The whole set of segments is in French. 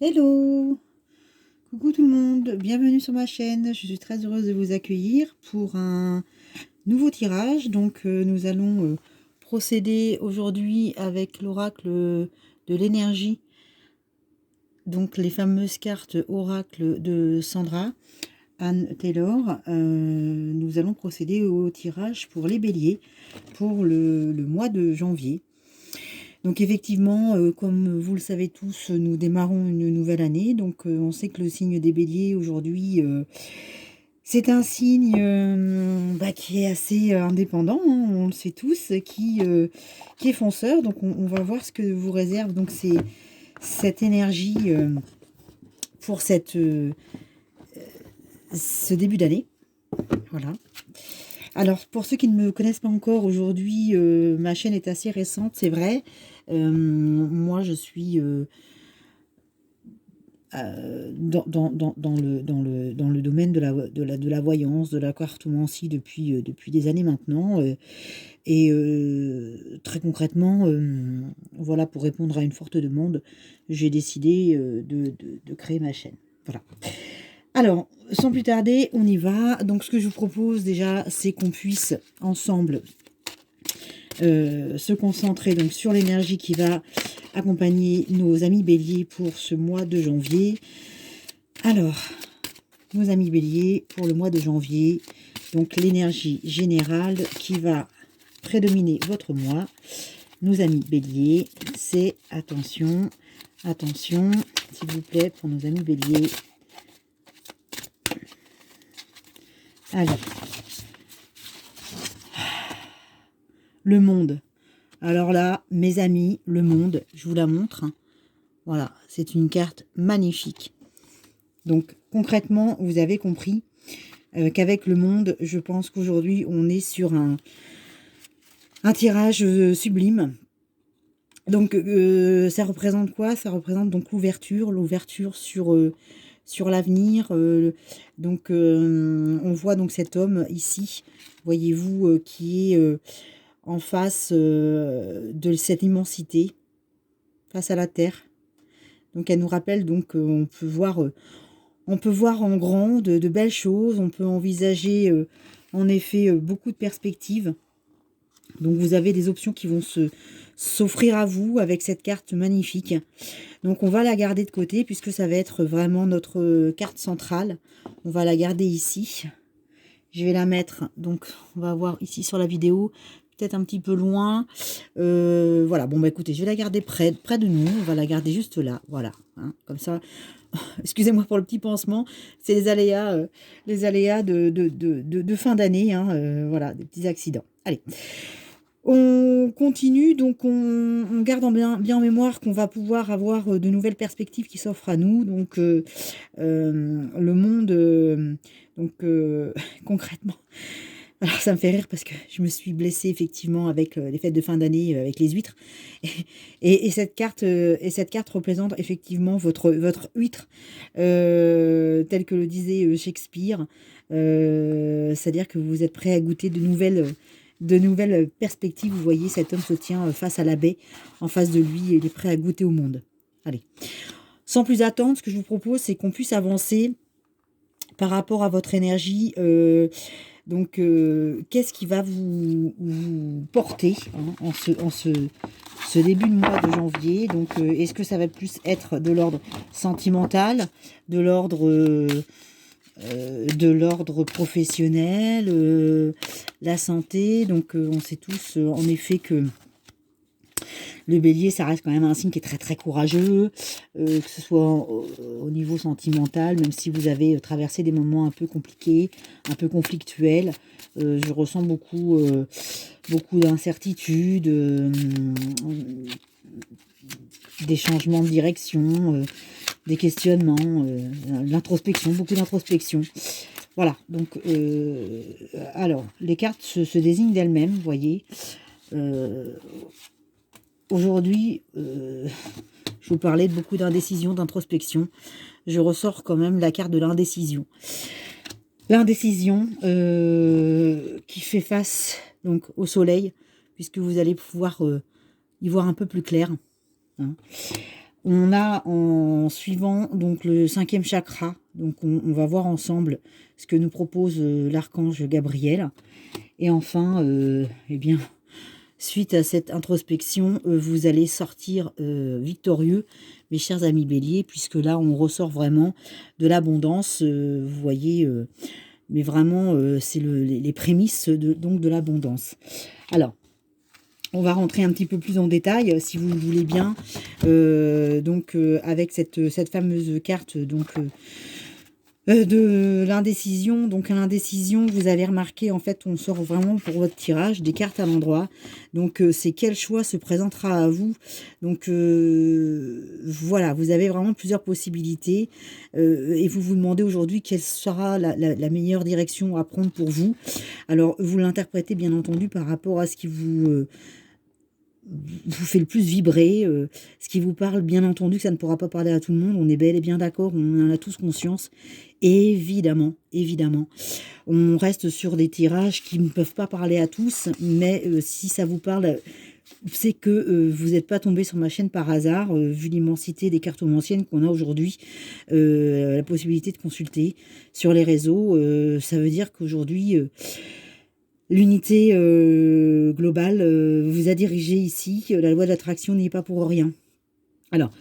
Hello! Coucou tout le monde, bienvenue sur ma chaîne. Je suis très heureuse de vous accueillir pour un nouveau tirage. Nous allons procéder aujourd'hui avec l'oracle de l'énergie. Donc les fameuses cartes oracle de Sandra Anne Taylor. Nous allons procéder au tirage pour les béliers pour le mois de janvier. Donc effectivement, comme vous le savez tous, nous démarrons une nouvelle année. On sait que le signe des béliers aujourd'hui, c'est un signe qui est assez indépendant, hein, on le sait tous, qui est fonceur. On va voir ce que vous réserve donc cette énergie pour ce début d'année. Voilà. Alors, pour ceux qui ne me connaissent pas encore, aujourd'hui, ma chaîne est assez récente, c'est vrai. Moi, je suis dans le domaine de la voyance, de la cartomancie depuis des années maintenant. Très concrètement, voilà, pour répondre à une forte demande, j'ai décidé de créer ma chaîne. Voilà. Alors, sans plus tarder, on y va. Donc, ce que je vous propose déjà, c'est qu'on puisse ensemble se concentrer donc sur l'énergie qui va accompagner nos amis béliers pour ce mois de janvier. Alors, nos amis béliers pour le mois de janvier, donc l'énergie générale qui va prédominer votre mois. Nos amis béliers, c'est attention, attention, s'il vous plaît, pour nos amis béliers. Allez. Le monde. Alors là, mes amis, le monde, je vous la montre. Voilà, c'est une carte magnifique. Donc concrètement, vous avez compris qu'avec le monde, je pense qu'aujourd'hui, on est sur un tirage sublime. Donc ça représente quoi? Ça représente donc l'ouverture sur l'avenir. On voit donc cet homme ici, voyez-vous, qui est en face de cette immensité, face à la terre. Donc elle nous rappelle donc qu'on peut voir en grand de belles choses, on peut envisager en effet beaucoup de perspectives. Donc vous avez des options qui vont s'offrir à vous avec cette carte magnifique. Donc on va la garder de côté puisque ça va être vraiment notre carte centrale. On va la garder ici. Je vais la mettre, donc on va voir ici sur la vidéo, peut-être un petit peu loin. Voilà, bon bah écoutez, je vais la garder près de nous. On va la garder juste là, voilà. Hein, comme ça, excusez-moi pour le petit pansement, c'est les aléas de fin d'année. Hein, voilà, des petits accidents. Allez. On continue, donc on garde bien en mémoire qu'on va pouvoir avoir de nouvelles perspectives qui s'offrent à nous. Donc le monde, concrètement, alors ça me fait rire parce que je me suis blessée effectivement avec les fêtes de fin d'année, avec les huîtres. Et cette carte représente effectivement votre huître, tel que le disait Shakespeare. C'est-à-dire que vous êtes prêt à goûter de nouvelles perspectives. Vous voyez, cet homme se tient face à la baie, en face de lui, et il est prêt à goûter au monde. Allez. Sans plus attendre, ce que je vous propose, c'est qu'on puisse avancer par rapport à votre énergie. Qu'est-ce qui va vous porter en ce début de mois de janvier? Donc, est-ce que ça va plus être de l'ordre sentimental, de l'ordre professionnel, la santé? Donc, on sait tous, en effet, que le bélier, ça reste quand même un signe qui est très très courageux, que ce soit au niveau sentimental, même si vous avez traversé des moments un peu compliqués, un peu conflictuels. Je ressens beaucoup d'incertitudes, des changements de direction, des questionnements, l'introspection, beaucoup d'introspection. Voilà, donc, alors, les cartes se désignent d'elles-mêmes, vous voyez. Aujourd'hui, je vous parlais de beaucoup d'indécision, d'introspection. Je ressors quand même la carte de l'indécision. L'indécision qui fait face donc au soleil, puisque vous allez pouvoir y voir un peu plus clair. Hein. On a en suivant donc le 5e chakra, donc on va voir ensemble ce que nous propose l'archange Gabriel. Et enfin, eh bien, suite à cette introspection, vous allez sortir victorieux, mes chers amis béliers, puisque là, on ressort vraiment de l'abondance, vous voyez, mais vraiment, c'est les prémices donc de l'abondance. Alors, on va rentrer un petit peu plus en détail, si vous le voulez bien, donc avec cette fameuse carte, donc de l'indécision. Donc à l'indécision, vous allez remarquer, en fait, on sort vraiment pour votre tirage des cartes à l'endroit. Donc c'est quel choix se présentera à vous. Donc voilà, vous avez vraiment plusieurs possibilités et vous vous demandez aujourd'hui quelle sera la meilleure direction à prendre pour vous. Alors vous l'interprétez bien entendu par rapport à ce qui vous fait le plus vibrer, ce qui vous parle, bien entendu que ça ne pourra pas parler à tout le monde, on est bel et bien d'accord, on en a tous conscience, évidemment, évidemment. On reste sur des tirages qui ne peuvent pas parler à tous, mais si ça vous parle, c'est que vous n'êtes pas tombé sur ma chaîne par hasard, vu l'immensité des cartomanciennes qu'on a aujourd'hui, la possibilité de consulter sur les réseaux, ça veut dire qu'aujourd'hui... l'unité globale vous a dirigé ici. La loi de l'attraction n'y est pas pour rien. Alors,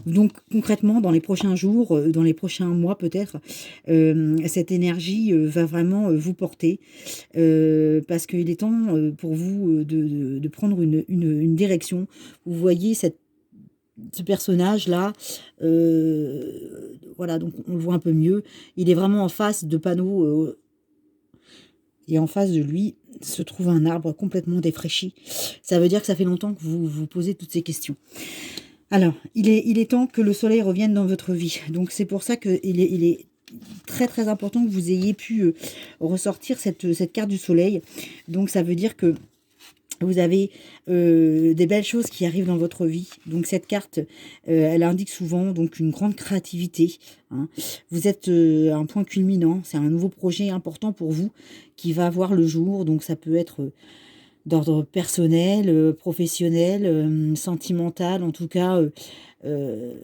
donc concrètement, dans les prochains jours, dans les prochains mois peut-être, cette énergie va vraiment vous porter parce qu'il est temps pour vous de prendre une direction. Vous voyez ce personnage-là, voilà, donc on le voit un peu mieux. Il est vraiment en face de panneaux et en face de lui se trouve un arbre complètement défraîchi. Ça veut dire que ça fait longtemps que vous vous posez toutes ces questions. Alors, il est temps que le soleil revienne dans votre vie. Donc c'est pour ça qu'il est très très important que vous ayez pu ressortir cette carte du soleil. Donc ça veut dire que vous avez des belles choses qui arrivent dans votre vie. Donc cette carte, elle indique souvent donc une grande créativité. Hein. Vous êtes à un point culminant. C'est un nouveau projet important pour vous qui va voir le jour. Donc ça peut être d'ordre personnel, professionnel, sentimental. En tout cas, le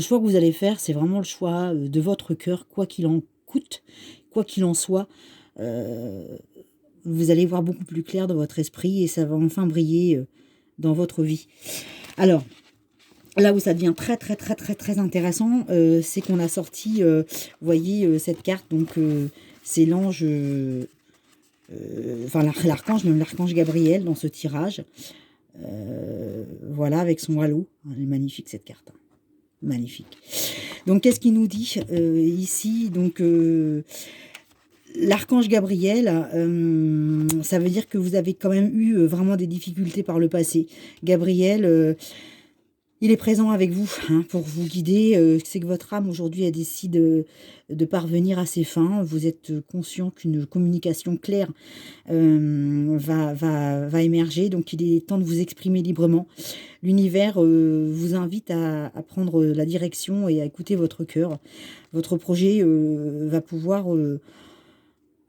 choix que vous allez faire, c'est vraiment le choix de votre cœur, quoi qu'il en coûte, quoi qu'il en soit. Vous allez voir beaucoup plus clair dans votre esprit et ça va enfin briller dans votre vie. Alors, là où ça devient très très très très très intéressant, c'est qu'on a sorti, vous voyez, cette carte, donc c'est l'ange, enfin l'archange, même l'archange Gabriel dans ce tirage. Voilà, avec son halo. Elle est magnifique cette carte. Hein. Magnifique. Donc, qu'est-ce qu'il nous dit ici? Donc, l'archange Gabriel, ça veut dire que vous avez quand même eu vraiment des difficultés par le passé. Gabriel, il est présent avec vous hein, pour vous guider. C'est que votre âme aujourd'hui elle décide de parvenir à ses fins. Vous êtes conscient qu'une communication claire va émerger. Donc il est temps de vous exprimer librement. L'univers vous invite à prendre la direction et à écouter votre cœur. Votre projet va pouvoir...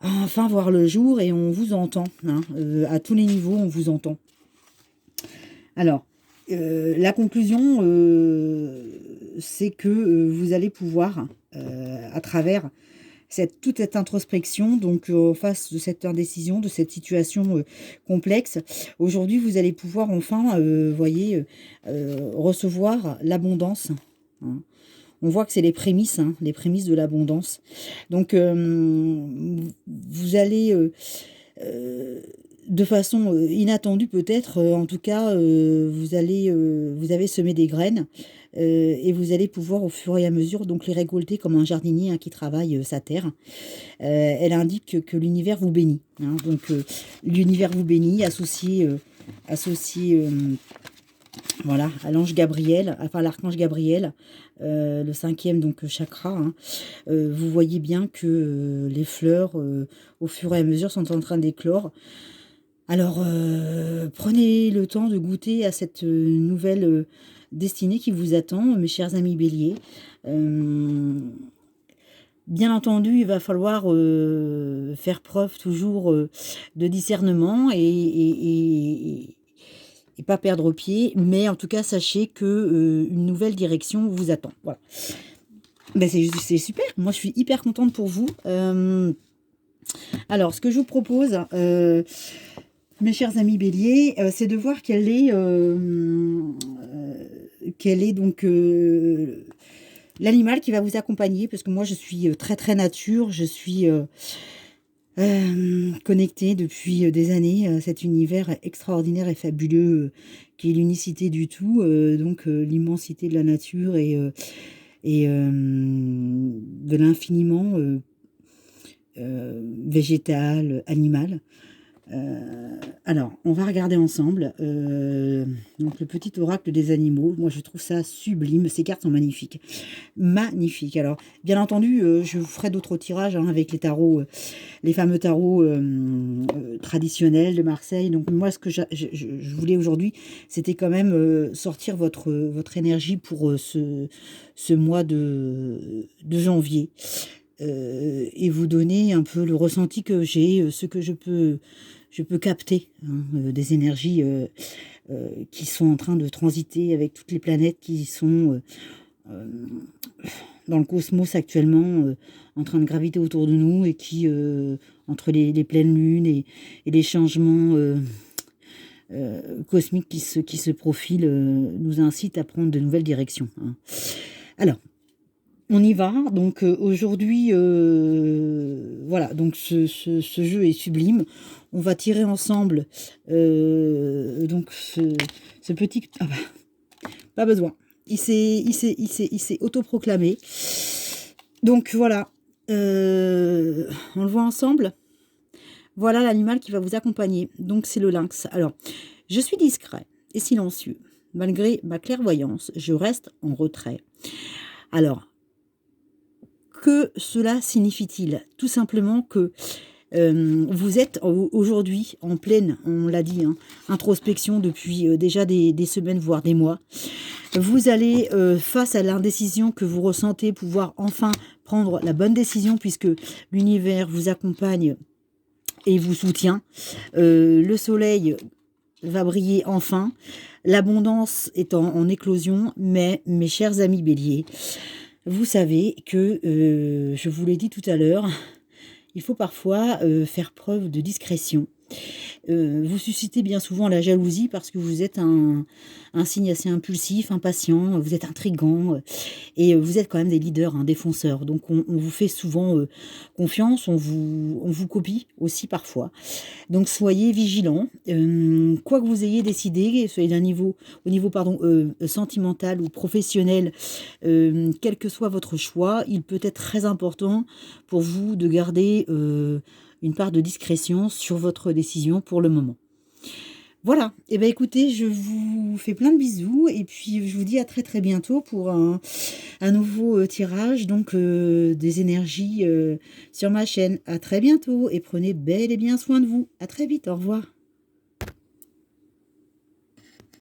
enfin voir le jour et on vous entend. Hein, à tous les niveaux, on vous entend. Alors, la conclusion, c'est que vous allez pouvoir, à travers toute cette introspection, donc face de cette indécision, de cette situation complexe, aujourd'hui, vous allez pouvoir enfin, voyez, recevoir l'abondance. Hein. On voit que c'est les prémices de l'abondance. Donc, vous allez, de façon inattendue peut-être, en tout cas, vous avez semé des graines et vous allez pouvoir au fur et à mesure donc les récolter comme un jardinier hein, qui travaille sa terre. Elle indique que l'univers vous bénit. Hein, donc, l'univers vous bénit, associé voilà, à l'ange Gabriel, enfin l'archange Gabriel, le 5e donc chakra. Hein, vous voyez bien que les fleurs, au fur et à mesure, sont en train d'éclore. Alors, prenez le temps de goûter à cette nouvelle destinée qui vous attend, mes chers amis béliers. Bien entendu, il va falloir faire preuve toujours de discernement et et pas perdre pied, mais en tout cas, sachez que une nouvelle direction vous attend. Voilà. Ben, c'est super, moi je suis hyper contente pour vous. Alors, ce que je vous propose, mes chers amis béliers, c'est de voir quelle est donc l'animal qui va vous accompagner, parce que moi je suis très très nature, je suis connectée depuis des années à cet univers extraordinaire et fabuleux qui est l'unicité du tout, donc l'immensité de la nature et de l'infiniment végétal, animal. Alors, on va regarder ensemble donc le petit oracle des animaux. Moi, je trouve ça sublime. Ces cartes sont magnifiques. Magnifiques. Alors, bien entendu, je vous ferai d'autres tirages avec les tarots, les fameux tarots traditionnels de Marseille. Donc, moi, ce que je voulais aujourd'hui, c'était quand même sortir votre énergie pour ce mois de janvier. Et vous donner un peu le ressenti que j'ai, ce que je peux capter, hein, des énergies qui sont en train de transiter avec toutes les planètes qui sont dans le cosmos actuellement, en train de graviter autour de nous et qui, entre les pleines lunes et les changements cosmiques qui se profilent, nous incitent à prendre de nouvelles directions, hein. Alors, on y va, donc aujourd'hui, voilà, donc ce jeu est sublime. On va tirer ensemble donc ce petit... Ah bah, pas besoin. Il s'est autoproclamé. Donc voilà, on le voit ensemble. Voilà l'animal qui va vous accompagner. Donc c'est le lynx. Alors, je suis discret et silencieux. Malgré ma clairvoyance, je reste en retrait. Alors, que cela signifie-t-il? Tout simplement que vous êtes aujourd'hui en pleine, on l'a dit, hein, introspection depuis déjà des semaines, voire des mois. Vous allez, face à l'indécision que vous ressentez, pouvoir enfin prendre la bonne décision puisque l'univers vous accompagne et vous soutient. Le soleil va briller enfin. L'abondance est en éclosion, mais mes chers amis béliers, vous savez que, je vous l'ai dit tout à l'heure, il faut parfois faire preuve de discrétion. Vous suscitez bien souvent la jalousie parce que vous êtes un signe assez impulsif, impatient, vous êtes intrigant et vous êtes quand même des leaders, hein, des fonceurs. Donc on vous fait souvent confiance, on vous copie aussi parfois. Donc soyez vigilants. Quoi que vous ayez décidé, soyez au niveau sentimental ou professionnel, quel que soit votre choix, il peut être très important pour vous de garder une part de discrétion sur votre décision pour le moment. Voilà, et bien écoutez, je vous fais plein de bisous et puis je vous dis à très très bientôt pour un nouveau tirage donc des énergies sur ma chaîne. À très bientôt et prenez bel et bien soin de vous. À très vite, au revoir.